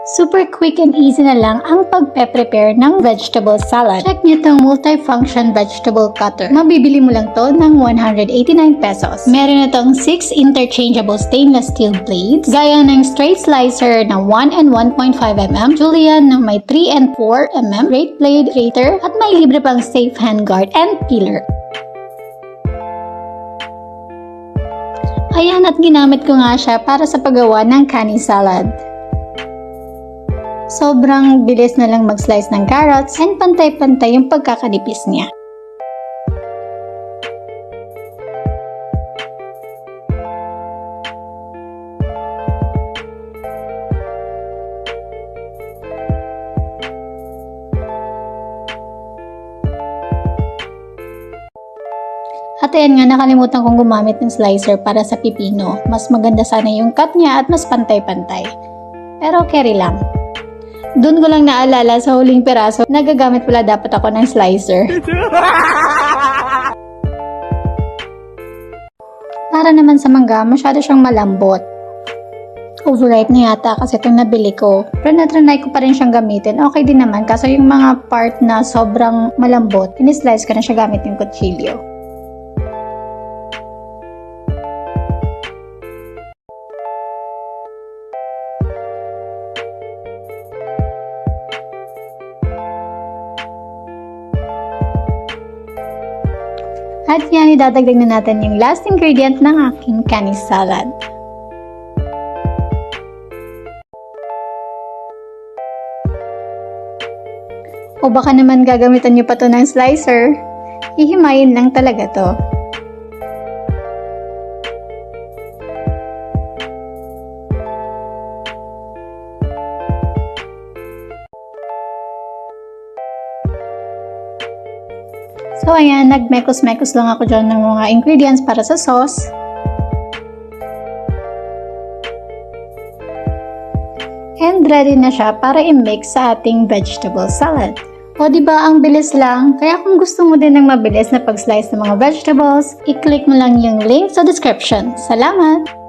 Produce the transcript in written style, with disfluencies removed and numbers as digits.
Super quick and easy na lang ang pagpe-prepare ng vegetable salad. Check nyo itong multifunction vegetable cutter. Mabibili mo lang to ng 189 pesos. Meron na itong 6 interchangeable stainless steel blades, gaya ng straight slicer na 1 and 1.5 mm, julienne na may 3 and 4 mm, straight blade grater, at may libre pang safe handguard and peeler. Ayan, at ginamit ko nga siya para sa paggawa ng kani salad. Sobrang bilis na lang mag-slice ng carrots and pantay-pantay yung pagkakanipis niya. At ayan nga, nakalimutan kong gumamit ng slicer para sa pipino. Mas maganda sana yung cut niya at mas pantay-pantay. Pero carry lang. Doon ko lang naalala sa huling piraso, nagagamit pala dapat ako ng slicer. Para naman sa mangga, masyado siyang malambot. Overripe na yata kasi itong nabili ko. Pero natranay ko pa rin siyang gamitin. Okay din naman, kaso yung mga part na sobrang malambot, in-slice ko na siya gamit yung kutsilyo. At yan, idadagdag na natin yung last ingredient ng aking kani salad. O baka naman gagamitan nyo pa to ng slicer, hihimayin lang talaga to. So ayan, nagmekos-mekos lang ako dyan ng mga ingredients para sa sauce. And ready na siya para i-mix sa ating vegetable salad. O diba, ang bilis lang? Kaya kung gusto mo din ng mabilis na pag-slice ng mga vegetables, i-click mo lang yung link sa description. Salamat!